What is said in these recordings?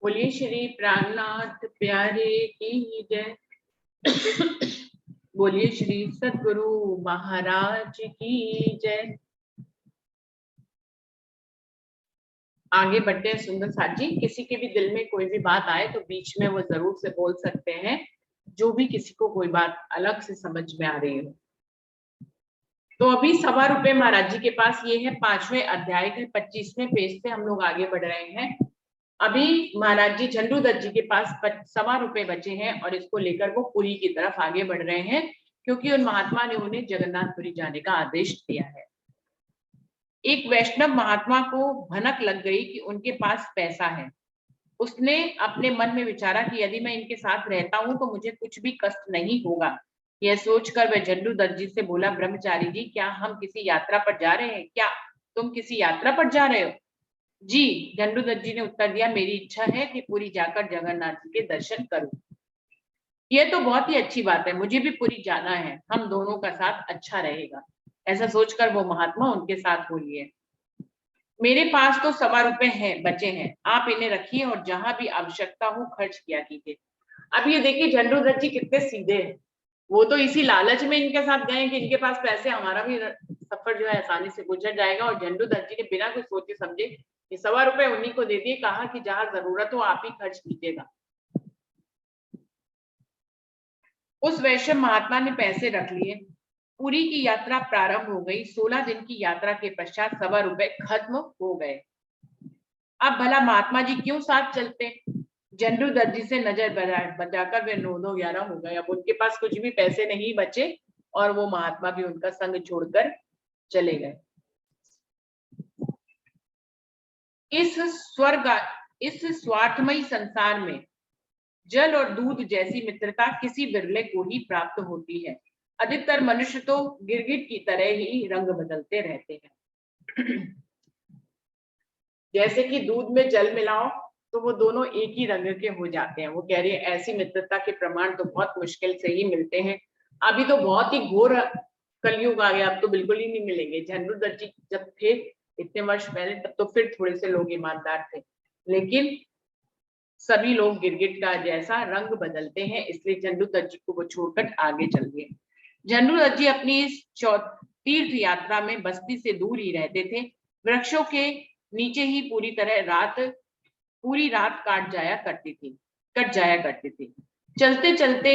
बोलिए श्री प्राणनाथ प्यारे की जय। बोलिए श्री सद्गुरु महाराज की जय। आगे बढ़ते हैं सुंदर साथ जी। किसी के भी दिल में कोई भी बात आए तो बीच में वो जरूर से बोल सकते हैं, जो भी किसी को कोई बात अलग से समझ में आ रही हो। तो अभी ₹1.25 महाराज जी के पास ये है 5वें अध्याय के 25वें पेज से हम लोग आगे बढ़ रहे हैं। अभी महाराज जी झंडू दत्त जी के पास ₹1.25 बचे हैं और इसको लेकर वो पुरी की तरफ आगे बढ़ रहे हैं, क्योंकि उन महात्मा ने उन्हें जगन्नाथपुरी जाने का आदेश दिया है। एक वैष्णव महात्मा को भनक लग गई कि उनके पास पैसा है। उसने अपने मन में विचारा कि यदि मैं इनके साथ रहता हूं तो मुझे कुछ भी कष्ट नहीं होगा। यह सोचकर वह झंडू दत्त जी से बोला, ब्रह्मचारी जी, क्या हम किसी यात्रा पर जा रहे हैं? क्या तुम किसी यात्रा पर जा रहे हो? जी, झंडू दत्त जी ने उत्तर दिया, मेरी इच्छा है कि पुरी जाकर जगन्नाथ जी के दर्शन करूं। यह तो बहुत ही अच्छी बात है, मुझे भी पुरी जाना है, हम दोनों का साथ अच्छा रहेगा। ऐसा सोचकर वो महात्मा उनके साथ बोलिए, मेरे पास तो ₹1.25 हैं बचे हैं, आप इन्हें रखिए और जहां भी आवश्यकता हो खर्च किया कीजिए। अब ये देखिए झंडू दत्त जी कितने सीधे हैं। वो तो इसी लालच में इनके साथ गए कि इनके पास पैसे, हमारा भी सफर जो है आसानी से गुजर जाएगा। और झंडू दत्त जी ने बिना कुछ सोचे समझे कि ₹1.25 उन्हीं को दे दिए, कहा कि जहां जरूरत हो आप ही खर्च कीजिएगा। उस वैश्य महात्मा ने पैसे रख लिए। पुरी की यात्रा प्रारंभ हो गई। 16 दिन की यात्रा के पश्चात ₹1.25 खत्म हो गए। अब भला महात्मा जी क्यों साथ चलते? झंडू दत्त जी से नजर बचाकर वे 9-11 हो गए। अब उनके पास कुछ भी पैसे नहीं बचे और वो महात्मा भी उनका संग छोड़कर चले गए। इस स्वार्थमयी संसार में जल और दूध जैसी मित्रता किसी बिरले को ही प्राप्त होती है। अधिकतर मनुष्य तो गिरगिट की तरह ही रंग बदलते रहते हैं। जैसे कि दूध में जल मिलाओ तो वो दोनों एक ही रंग के हो जाते हैं। वो कह रही है ऐसी मित्रता के प्रमाण तो बहुत मुश्किल से ही मिलते हैं। अभी तो बहुत ही घोर कलयुग आ गया, अब तो बिल्कुल ही नहीं मिलेंगे। झंडू दत्त जी जब थे इतने वर्ष पहले, तब तो फिर थोड़े से लोग ईमानदार थे, लेकिन सभी लोग गिरगिट का जैसा रंग बदलते हैं। इसलिए झंडू दत्त जी को वो छोड़कर आगे चल गए। झंडू दत्त जी अपनी इस तीर्थ यात्रा में बस्ती से दूर ही रहते थे। वृक्षों के नीचे ही पूरी रात कट जाया करती थी। चलते चलते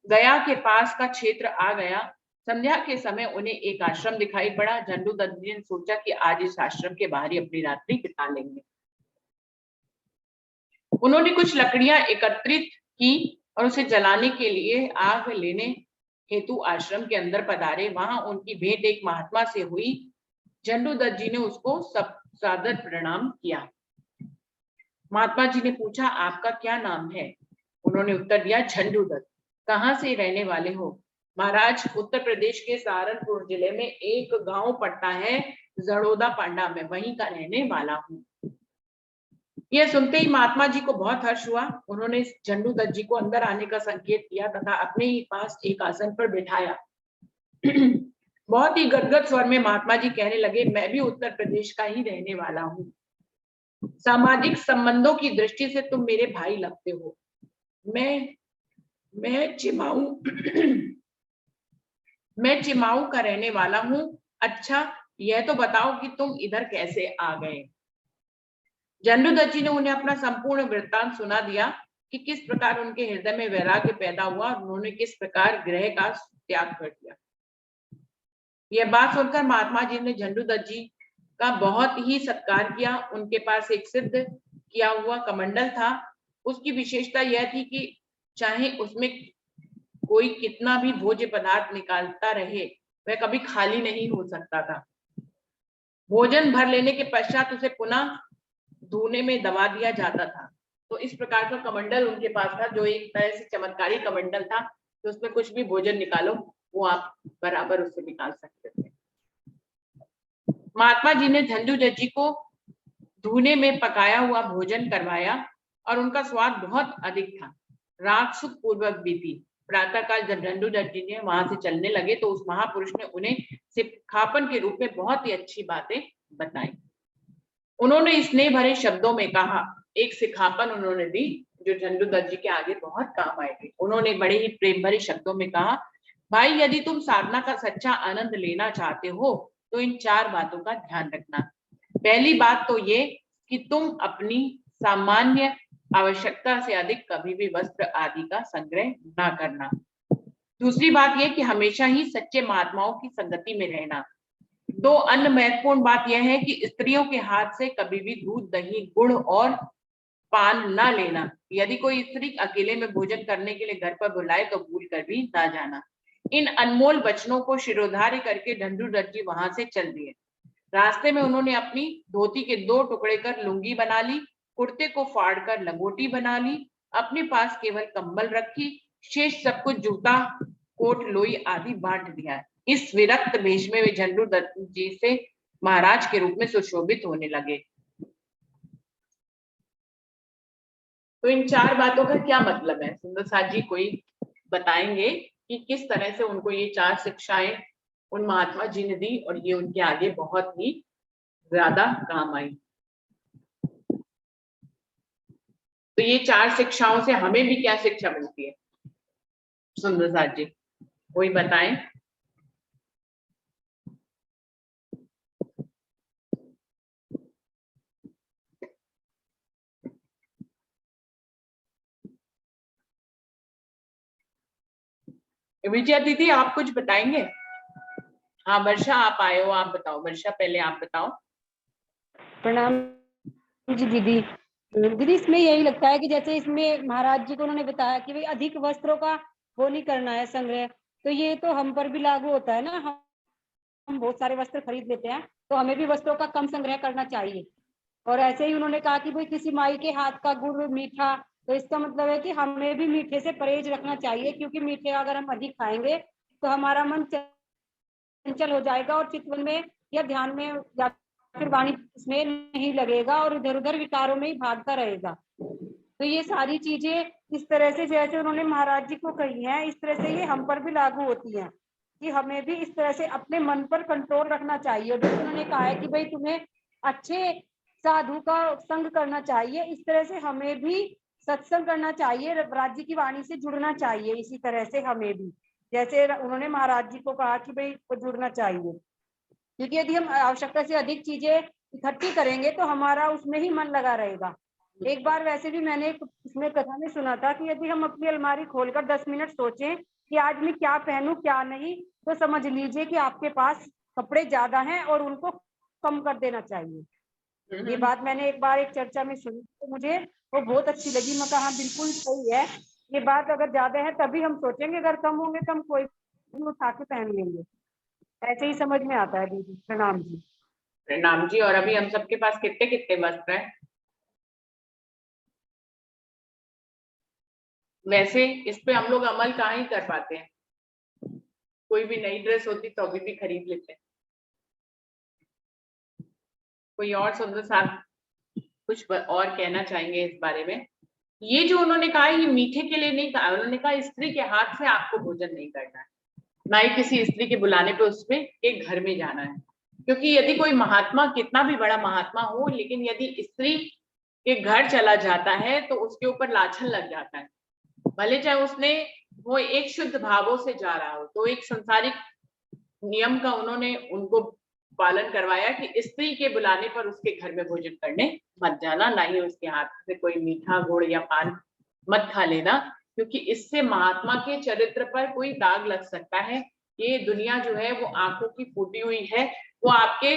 गया के पास का क्षेत्र आ गया। संध्या के समय उन्हें एक आश्रम दिखाई पड़ा। झंडू दत्त जी ने सोचा कि आज इस आश्रम के बाहर ही अपनी रात्रि बिता लेंगे। उन्होंने कुछ लकड़ियां एकत्रित की और उसे जलाने के लिए आग लेने हेतु आश्रम के अंदर पधारे। वहां उनकी भेंट एक महात्मा से हुई। झंडू दत्त जी ने उसको सब सादर प्रणाम किया। महात्मा जी ने पूछा, आपका क्या नाम है? उन्होंने उत्तर दिया, झंडू दत्त। कहाँ से रहने वाले हो? महाराज, उत्तर प्रदेश के सहारनपुर जिले में एक गांव पड़ता है जड़ोदा पांडा में, वहीं का रहने वाला हूँ। यह सुनते ही महात्मा जी को बहुत हर्ष हुआ। उन्होंने झंडू दत्त जी को अंदर आने का संकेत किया तथा अपने ही पास एक आसन पर बिठाया। बहुत ही गदगद स्वर में महात्मा जी कहने लगे, मैं भी उत्तर प्रदेश का ही रहने वाला हूँ। सामाजिक संबंधों की दृष्टि से तुम मेरे भाई लगते हो। मैं चिमाऊ का रहने वाला हूँ। अच्छा, यह तो बताओ कि तुम इधर कैसे आ गए? झंडू दत्त जी ने उन्हें अपना संपूर्ण वृत्तांत सुना दिया कि किस प्रकार उनके हृदय में वैराग्य पैदा हुआ और उन्होंने किस प्रकार गृह का त्याग कर दिया। यह बात सुनकर महात्मा जी ने झंडू दत्त जी का बहुत ही सत्कार किया। उनके पास एक सिद्ध किया हुआ कमंडल था। उसकी विशेषता यह थी कि चाहे उसमें कोई कितना भी भोज्य पदार्थ निकालता रहे, वह कभी खाली नहीं हो सकता था। भोजन भर लेने के पश्चात उसे पुनः धोने में दबा दिया जाता था। तो इस प्रकार का कमंडल उनके पास था, जो एक तरह से चमत्कारी कमंडल था। तो उसमें कुछ भी भोजन निकालो वो आप बराबर उससे निकाल सकते थे। महात्मा जी ने झंडू दत्त जी को धूने में पकाया हुआ भोजन करवाया और उनका स्वाद बहुत अधिक था। रात सुख पूर्वक बीती। प्रातःकाल जब झंडू दत्त जी ने वहां से चलने लगे तो उस महापुरुष ने उन्हें सिखापन के रूप में बहुत ही अच्छी बातें बताई। उन्होंने स्नेह भरे शब्दों में कहा, एक सिखापन उन्होंने दी जो झंडू दत्त जी के आगे बहुत काम आएगी। उन्होंने बड़े ही प्रेम भरे शब्दों में कहा, भाई यदि तुम साधना का सच्चा आनंद लेना चाहते हो तो इन 4 बातों का ध्यान रखना। पहली बात तो ये कि तुम अपनी सामान्य आवश्यकता से अधिक कभी भी वस्त्र आदि का संग्रह ना करना। दूसरी बात यह कि हमेशा ही सच्चे महात्माओं की संगति में रहना। 2 अन्य महत्वपूर्ण बात यह है कि स्त्रियों के हाथ से कभी भी दूध, दही, गुड़ और पान न लेना। यदि कोई स्त्री अकेले में भोजन करने के लिए घर पर बुलाए तो भूल कर भी ना जाना। इन अनमोल वचनों को शिरोधार्य करके झंडू दत्त जी वहां से चल दिए। रास्ते में उन्होंने अपनी धोती के 2 टुकड़े कर लुंगी बना ली, कुर्ते को फाड़कर लंगोटी बना ली, अपने पास केवल कंबल रखी, शेष सब कुछ जूता, कोट, लोई आदि बांट दिया। इस विरक्त भेष में वे झंडू दत्त जी से महाराज के रूप में सुशोभित होने लगे। तो इन 4 बातों का क्या मतलब है? सुंदर साथ जी कोई बताएंगे कि किस तरह से उनको ये 4 शिक्षाएं उन महात्मा जी ने दी और ये उनके आगे बहुत ही ज्यादा काम आई। तो ये 4 शिक्षाओं से हमें भी क्या शिक्षा मिलती है? सुंदर साथ जी कोई बताएं। विजया दीदी आप कुछ बताएंगे? हाँ वर्षा आप आए हो, आप बताओ। वर्षा पहले आप बताओ। प्रणाम जी दीदी। दीदी इसमें यही लगता है कि जैसे इसमें महाराज जी को उन्होंने बताया कि भाई अधिक वस्त्रों का वो नहीं करना है संग्रह, तो ये तो हम पर भी लागू होता है ना। हम बहुत सारे वस्त्र खरीद लेते हैं तो हमें भी वस्त्रों का कम संग्रह करना चाहिए। और ऐसे ही उन्होंने कहा कि भाई किसी माई के हाथ का गुड़ मीठा, तो इसका मतलब है कि हमें भी मीठे से परहेज रखना चाहिए, क्योंकि मीठे अगर हम अधिक खाएंगे तो हमारा मन चंचल हो जाएगा और चितवन में या ध्यान में या फिर वाणी इसमें नहीं लगेगा और इधर उधर विकारों में ही भागता रहेगा। तो ये सारी चीजें इस तरह से जैसे उन्होंने महाराज जी को कही है, इस तरह से ये हम पर भी लागू होती हैं कि हमें भी इस तरह से अपने मन पर कंट्रोल रखना चाहिए। और जैसे उन्होंने कहा है कि भाई तुम्हें अच्छे साधु का संग करना चाहिए, इस तरह से हमें भी सत्संग करना चाहिए, राज्य की वाणी से जुड़ना चाहिए। इसी तरह से हमें भी जैसे उन्होंने महाराज जी को कहा कि भाई को जुड़ना चाहिए, क्योंकि यदि हम आवश्यकता से अधिक चीजें इकट्ठी करेंगे तो हमारा उसमें ही मन लगा रहेगा। एक बार वैसे भी मैंने इसमें कथा में सुना था कि यदि हम अपनी अलमारी खोलकर 10 मिनट सोचें कि आज मैं क्या पहनूं क्या नहीं, तो समझ लीजिए कि आपके पास कपड़े ज्यादा हैं और उनको कम कर देना चाहिए। ये बात मैंने एक बार एक चर्चा में सुनी तो मुझे वो बहुत अच्छी लगी। मैं कहा बिल्कुल सही है, ये बात अगर ज्यादा है तभी हम सोचेंगे, अगर कम होंगे तो हम कोई उठा के पहन लेंगे। ऐसे ही समझ में आता है दीदी। प्रणाम जी। प्रणाम जी। और अभी हम सबके पास कितने कितने वस्त्र हैं? वैसे इस पे हम लोग अमल कहाँ ही कर पाते हैं। कोई भी नई ड्रेस होती तो अभी भी खरीद लेते हैं। कोई और सुंदर साथ कुछ और कहना चाहेंगे इस बारे में? ये जो उन्होंने कहा ये मीठे के लिए नहीं कहा, उन्होंने कहा स्त्री के हाथ से आपको भोजन नहीं करना है, ना ही किसी स्त्री के बुलाने पे उसमें एक घर में जाना है। क्योंकि यदि कोई महात्मा कितना भी बड़ा महात्मा हो, लेकिन यदि स्त्री के घर चला जाता है तो उसके ऊपर लाछन लग जाता है। भले चाहे उसने वो एक शुद्ध भावों से जा रहा हो, तो एक संसारिक नियम का उन्होंने उनको पालन करवाया कि स्त्री के बुलाने पर उसके घर में भोजन करने मत जाना, ना ही उसके हाथ से कोई मीठा गुड़ या पान मत खा लेना, क्योंकि इससे महात्मा के चरित्र पर कोई दाग लग सकता है। ये दुनिया जो है वो आंखों की फूटी हुई है, वो आपके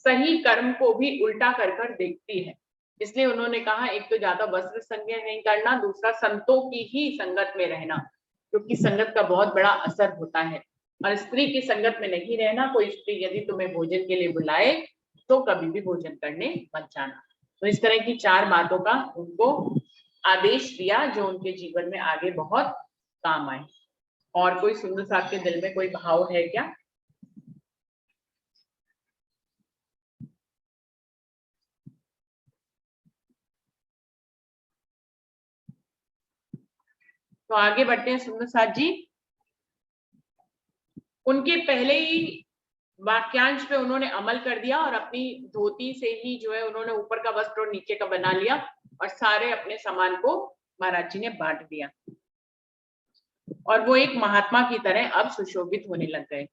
सही कर्म को भी उल्टा कर कर देखती है। इसलिए उन्होंने कहा एक तो ज्यादा वस्त्र संग्रह नहीं करना, दूसरा संतों की ही संगत में रहना, क्योंकि संगत का बहुत बड़ा असर होता है। और स्त्री की संगत में नहीं रहना। कोई स्त्री यदि तुम्हें भोजन के लिए बुलाए तो कभी भी भोजन करने मत जाना। तो इस तरह की 4 बातों का उनको आदेश दिया जो उनके जीवन में आगे बहुत काम आए। और कोई सुंदर साहब के दिल में कोई भाव है क्या? तो आगे बढ़ते हैं सुंदर साथ जी। उनके पहले ही वाक्यांश पे उन्होंने अमल कर दिया और अपनी धोती से ही जो है उन्होंने ऊपर का वस्त्र और नीचे का बना लिया और सारे अपने सामान को महाराज जी ने बांट दिया और वो एक महात्मा की तरह अब सुशोभित होने लग गए।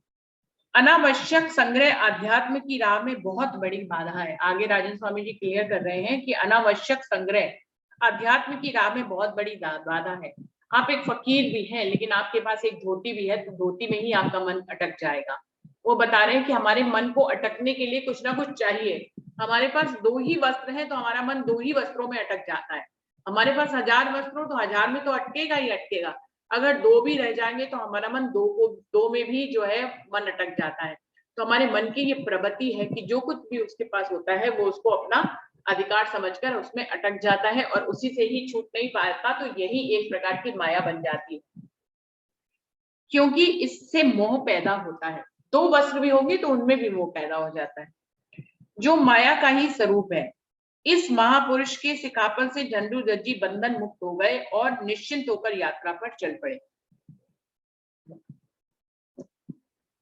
अनावश्यक संग्रह अध्यात्म की राह में बहुत बड़ी बाधा है। आगे राजन स्वामी जी क्लियर कर रहे हैं कि अनावश्यक संग्रह अध्यात्म की राह में बहुत बड़ी बाधा है। आप एक फकीर भी हैं लेकिन आपके पास एक धोती भी है तो धोती में ही आपका मन अटक जाएगा। वो बता रहे हैं कि हमारे मन को अटकने के लिए कुछ ना कुछ चाहिए। हमारे पास 2 ही वस्त्र हैं तो हमारा मन 2 ही वस्त्रों में अटक जाता है। हमारे पास 1000 वस्त्र हो तो 1000 में तो अटकेगा ही अटकेगा। अगर 2 भी रह जाएंगे तो हमारा मन 2 में भी जो है मन अटक जाता है। तो हमारे मन की ये प्रवृत्ति है कि जो कुछ भी उसके पास होता है वो उसको अपना अधिकार समझकर उसमें अटक जाता है और उसी से ही छूट नहीं पाता। तो यही एक प्रकार की माया बन जाती है क्योंकि इससे मोह पैदा होता है। 2 वस्त्र भी होंगे तो उनमें भी मोह पैदा हो जाता है जो माया का ही स्वरूप है। इस महापुरुष के सिखापन से झंडू दज्जी बंधन मुक्त हो गए और निश्चिंत होकर यात्रा पर चल पड़े।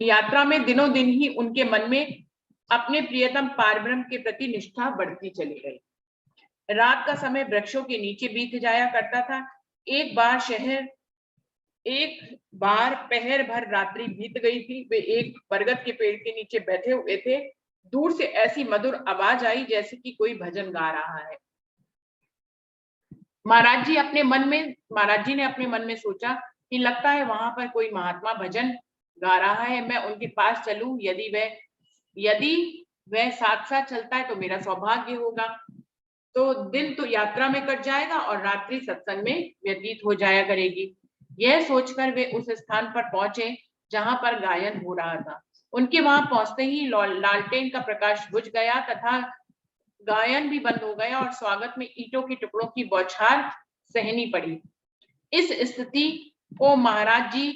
यात्रा में दिनों दिन ही उनके मन में अपने प्रियतम पारब्रह्म के प्रति निष्ठा बढ़ती चली गई। रात का समय वृक्षों के नीचे बीत जाया करता था। एक बार पहर भर रात्रि बीत गई थी। वे एक बरगद के पेड़ के नीचे बैठे हुए थे। दूर से ऐसी मधुर आवाज आई जैसे कि कोई भजन गा रहा है। महाराज जी ने अपने मन में सोचा कि लगता है वहां पर कोई महात्मा भजन गा रहा है। मैं उनके पास चलूं। यदि वह साथ साथ चलता है तो मेरा सौभाग्य होगा। तो दिन तो यात्रा में कट जाएगा और रात्रि सत्संग में व्यतीत हो जाया करेगी। यह सोचकर वे उस स्थान पर पहुंचे जहां पर गायन हो रहा था। उनके वहां पहुंचते ही लालटेन का प्रकाश बुझ गया तथा गायन भी बंद हो गया और स्वागत में ईंटों के टुकड़ों की बौछार सहनी पड़ी। इस स्थिति को महाराज जी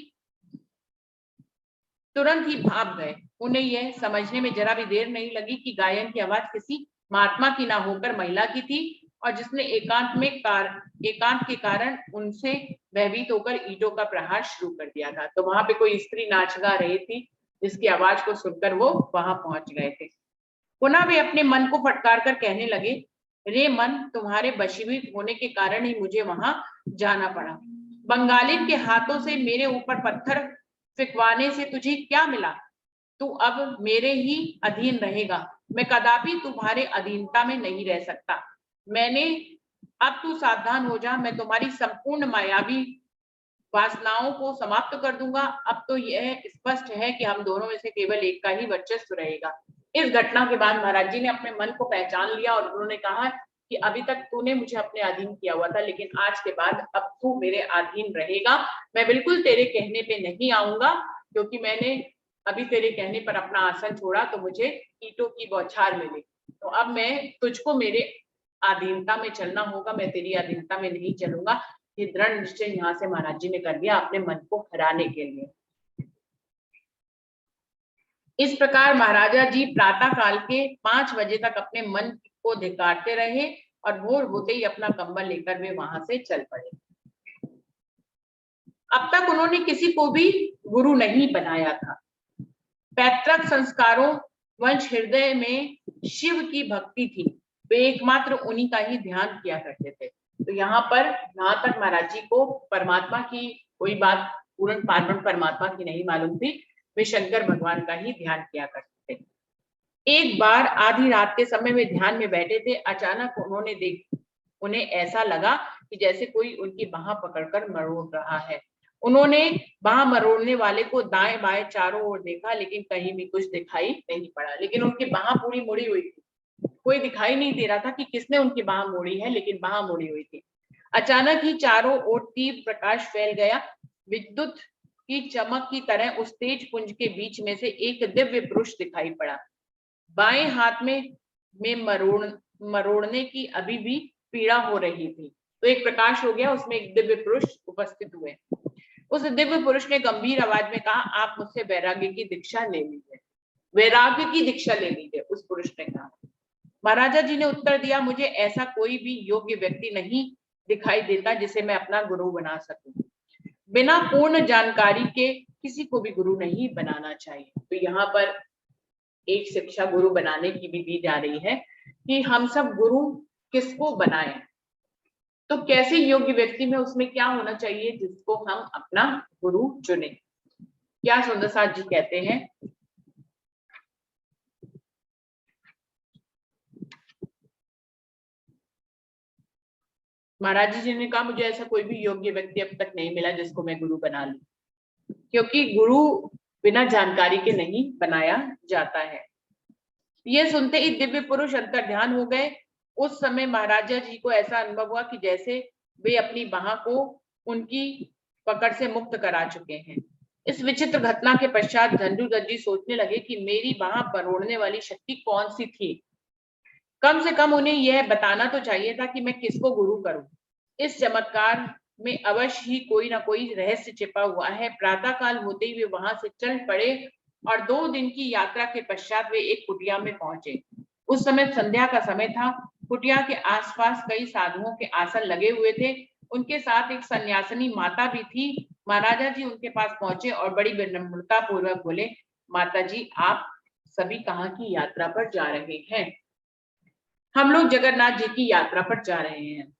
तुरंत ही भाप गए। उन्हें यह समझने में जरा भी देर नहीं लगी कि गायन की आवाज किसी महात्मा की ना होकर महिला की थी और जिसने एकांत के कारण उनसे भयभीत होकर ईंटों का प्रहार शुरू कर दिया था। तो वहां पे कोई स्त्री नाच गा रही थी जिसकी आवाज को सुनकर वो वहां पहुंच गए थे। पुनः वे अपने मन को फटकार कर कहने लगे, रे मन, तुम्हारे वशीभूत होने के कारण ही मुझे वहां जाना पड़ा। बंगालिन के हाथों से मेरे ऊपर पत्थर फिकवाने से तुझे क्या मिला? तू अब मेरे ही अधीन रहेगा। मैं कदापि तुम्हारे अधीनता में नहीं रह सकता। अब तू सावधान हो जा। मैं तुम्हारी संपूर्ण मायावी वासनाओं को समाप्त कर दूंगा। अब तो यह स्पष्ट है कि हम दोनों में से केवल एक का ही वर्चस्व रहेगा। इस घटना के बाद महाराज जी ने अपने मन को पहचान लिया और उन्होंने कहा कि अभी तक तूने मुझे अपने अधीन किया हुआ था लेकिन आज के बाद अब तू मेरे अधीन रहेगा। मैं बिल्कुल तेरे कहने पे नहीं आऊंगा क्योंकि मैंने अभी तेरे कहने पर अपना आसन छोड़ा तो मुझे ईंटों की बौछार मिली। तो अब मैं तुझको मेरे अधीनता में चलना होगा। मैं तेरी अधीनता में नहीं चलूंगा। ये दृढ़ निश्चय यहाँ से महाराज जी ने कर दिया अपने मन को हराने के लिए। इस प्रकार महाराजा जी प्रातः काल के 5 बजे तक अपने मन को धिक्कारते रहे और भोर होते ही अपना कंबल लेकर वे वहां से चल पड़े। अब तक उन्होंने किसी को भी गुरु नहीं बनाया था। पैतृक संस्कारों वंश हृदय में शिव की भक्ति थी। वे एकमात्र उन्हीं का ही ध्यान किया करते थे। तो यहाँ पर जहां तक महाराज जी को परमात्मा की कोई बात पूर्ण पार्वण परमात्मा की नहीं मालूम थी, वे शंकर भगवान का ही ध्यान किया करते थे। एक बार आधी रात के समय वे ध्यान में बैठे थे। अचानक उन्हें ऐसा लगा कि जैसे कोई उनकी बाह पकड़कर मरोड़ रहा है। उन्होंने बाह मरोड़ने वाले को दाएं बाएं चारों ओर देखा लेकिन कहीं भी कुछ दिखाई नहीं पड़ा। लेकिन उनकी बाह पूरी मुड़ी हुई थी। कोई दिखाई नहीं दे रहा था कि किसने उनकी बाह मोड़ी है, लेकिन बाह मुड़ी हुई थी। अचानक ही चारों ओर तीव्र प्रकाश फैल गया। विद्युत की चमक की तरह उस तेज पुंज के बीच में से एक दिव्य पुरुष दिखाई पड़ा। बाएं हाथ में मरोड़ने की अभी भी पीड़ा हो रही थी। तो एक प्रकाश हो गया, उसमें एक दिव्य पुरुष उपस्थित हुए। उस दिव्य पुरुष ने गंभीर आवाज में कहा, आप मुझसे वैराग्य की दीक्षा ले लीजिए। वैराग्य की दीक्षा ले लीजिए, उस पुरुष ने कहा। महाराजा जी ने उत्तर दिया, मुझे ऐसा कोई भी योग्य व्यक्ति नहीं दिखाई देता जिसे मैं अपना गुरु बना सकूं। बिना पूर्ण जानकारी के किसी को भी गुरु नहीं बनाना चाहिए। तो यहाँ पर एक शिक्षा गुरु बनाने की भी दी जा रही है कि हम सब गुरु किसको बनाएं, तो कैसे योग्य व्यक्ति में उसमें क्या होना चाहिए जिसको हम अपना गुरु चुने। क्या सुंदर साथ जी कहते हैं? महाराज जी ने कहा मुझे ऐसा कोई भी योग्य व्यक्ति अब तक नहीं मिला जिसको मैं गुरु बना लूं, क्योंकि गुरु बिना जानकारी के नहीं बनाया जाता है। ये सुनते ही दिव्य पुरुष अंतर ध्यान हो गए। उस समय महाराजा जी को ऐसा अनुभव हुआ कि जैसे वे अपनी बाह को उनकी पकड़ से मुक्त करा चुके हैं। इस विचित्र घटना के पश्चात झंडूदत्त जी सोचने लगे कि मेरी बाह परोड़ने वाली शक्ति कौन सी थी। कम से कम उन्हें यह बताना तो चाहिए था कि मैं किसको गुरु करूं। इस चमत्कार में अवश्य ही कोई ना कोई रहस्य छिपा हुआ है। प्रातः काल होते ही वे वहां से चल पड़े और 2 दिन की यात्रा के पश्चात वे एक कुटिया में पहुंचे। उस समय संध्या का समय था। कुटिया के आसपास कई साधुओं के आसन लगे हुए थे। उनके साथ एक सन्यासिनी माता भी थी। महाराजा जी उनके पास पहुंचे और बड़ी विनम्रता पूर्वक बोले, माता जी आप सभी कहाँ की यात्रा पर जा रहे हैं? हम लोग जगन्नाथ जी की यात्रा पर जा रहे हैं,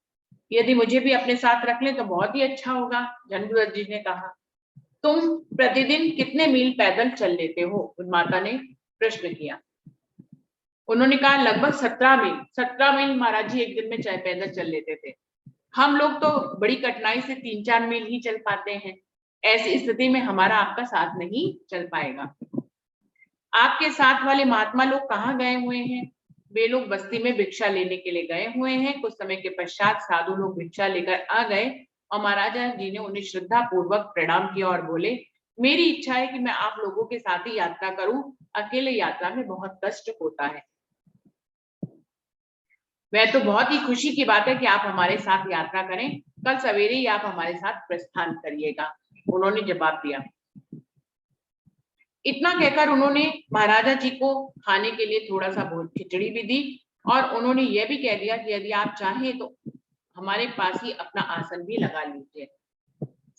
यदि मुझे भी अपने साथ रख लें तो बहुत ही अच्छा होगा। झंडूदत्त जी ने कहा, तुम प्रतिदिन कितने मील पैदल चल लेते हो? उन माता ने प्रश्न किया। उन्होंने कहा लगभग 17 मील। 17 मील महाराज जी एक दिन में चाहे पैदल चल लेते थे। हम लोग तो बड़ी कठिनाई से 3-4 मील ही चल पाते हैं। ऐसी स्थिति में हमारा आपका साथ नहीं चल पाएगा। आपके साथ वाले महात्मा लोग कहाँ गए हुए हैं? वे लोग बस्ती में भिक्षा लेने के लिए गए हुए हैं। कुछ समय के पश्चात साधु लोग भिक्षा लेकर आ गए और महाराजा जी ने उन्हें श्रद्धा पूर्वक प्रणाम किया और बोले, मेरी इच्छा है कि मैं आप लोगों के साथ ही यात्रा करूं। अकेले यात्रा में बहुत कष्ट होता है। वह तो बहुत ही खुशी की बात है कि आप हमारे साथ यात्रा करें। कल सवेरे ही आप हमारे साथ प्रस्थान करिएगा। उन्होंने जवाब दिया। इतना कहकर उन्होंने महाराजा जी को खाने के लिए थोड़ा सा खिचड़ी भी दी और उन्होंने यह भी कह दिया कि यदि आप चाहें तो हमारे पास ही अपना आसन भी लगा लीजिए।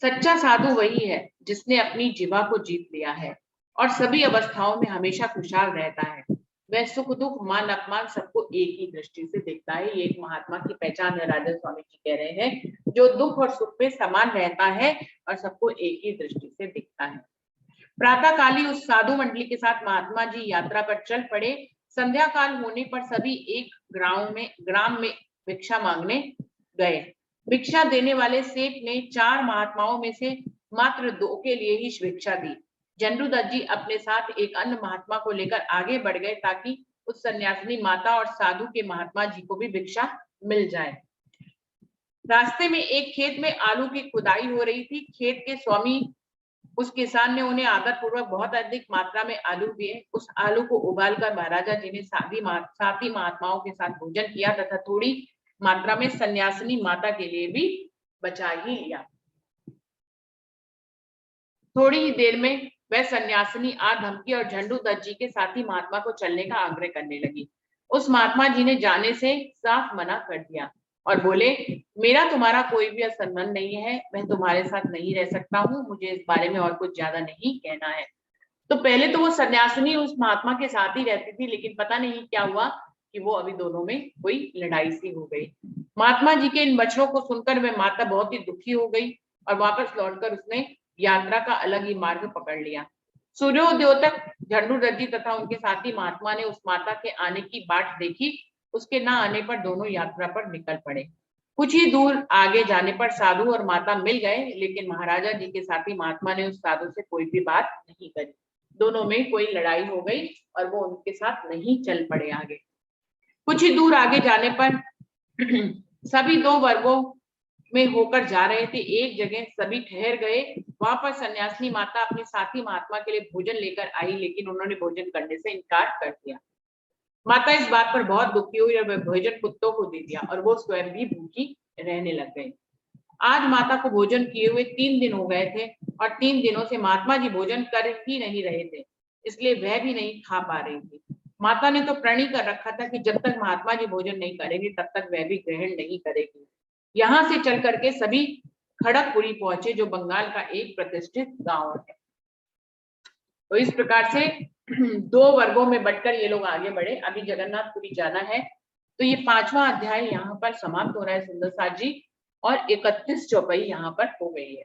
सच्चा साधु वही है जिसने अपनी जीवा को जीत लिया है और सभी अवस्थाओं में हमेशा खुशहाल रहता है। वह सुख दुख मान अपमान सबको एक ही दृष्टि से देखता है। ये एक महात्मा की पहचान है, राजा स्वामी जी कह रहे हैं, जो दुख और सुख में समान रहता है और सबको एक ही दृष्टि से दिखता है। प्रातः काली उस साधु मंडली के साथ महात्मा जी यात्रा पर चल पड़े। संध्या काल होने पर सभी एक ग्राम में भिक्षा मांगने गए। भिक्षा देने वाले सेठ ने 4 महात्माओं में से मात्र 2 के लिए ही भिक्षा दी। झंडूदत्त जी अपने साथ एक अन्य महात्मा को लेकर आगे बढ़ गए ताकि उस सन्यासिनी माता और साधु के महात्मा जी को भी भिक्षा मिल जाए। रास्ते में एक खेत में आलू की खुदाई हो रही थी। खेत के स्वामी उस किसान ने उन्हें आदर पूर्वक बहुत अधिक मात्रा में आलू दिए। उस आलू को उबालकर महाराजा जी ने साथी महात्माओं के साथ भोजन किया तथा थोड़ी मात्रा में सन्यासिनी माता के लिए भी बचा ही लिया। थोड़ी ही देर में वह सन्यासिनी आ धमकी और झंडूदत्त जी के साथी महात्मा को चलने का आग्रह करने लगी। उस महात्मा जी ने जाने से साफ मना कर दिया और बोले, मेरा तुम्हारा कोई भी संबंध नहीं है, मैं तुम्हारे साथ नहीं रह सकता हूँ, मुझे इस बारे में और कुछ ज्यादा नहीं कहना है। तो पहले तो वो सन्यासिनी उस महात्मा के साथ ही रहती थी, लेकिन पता नहीं क्या हुआ कि वो अभी दोनों में कोई लड़ाई सी हो गई। महात्मा जी के इन वचनों को सुनकर वह माता बहुत ही दुखी हो गई और वापस लौटकर उसने यात्रा का अलग ही मार्ग पकड़ लिया। सूर्योदय तक झंडूदत्त जी तथा उनके साथी महात्मा ने उस माता के आने की बाट देखी। उसके न आने पर दोनों यात्रा पर निकल पड़े। कुछ ही दूर आगे जाने पर साधु और माता मिल गए, लेकिन महाराजा जी के साथी महात्मा ने उस साधु से कोई भी बात नहीं करी। दोनों में कोई लड़ाई हो गई और वो उनके साथ नहीं चल पड़े आगे। कुछ ही दूर आगे जाने पर सभी 2 वर्गों में होकर जा रहे थे। एक जगह सभी ठहर गए। वहां पर सन्यासिनी माता अपने साथी महात्मा के लिए भोजन लेकर आई, लेकिन उन्होंने भोजन करने से इनकार कर दिया। माता इस बात पर बहुत दुखी हुई और वह भोजन कुत्तों को दे दिया और वो स्वयं भी भूखी रहने लग गई। आज माता को भोजन किए हुए 3 दिन हो गए थे और 3 दिनों से महात्मा जी भोजन कर ही नहीं रहे थे, इसलिए वह भी नहीं खा पा रही थी। माता ने तो प्रण कर रखा था कि जब तक महात्मा जी भोजन नहीं करेंगे तब तक वह भी ग्रहण नहीं करेगी। यहाँ से चल करके सभी खड़गपुरी पहुंचे, जो बंगाल का एक प्रतिष्ठित गांव है। तो इस प्रकार से दो वर्गों में बंटकर ये लोग आगे बढ़े। अभी जगन्नाथपुरी जाना है, तो ये 5वां अध्याय यहाँ पर समाप्त हो रहा है सुंदर साथ जी, और 31 चौपाई यहाँ पर हो गई है।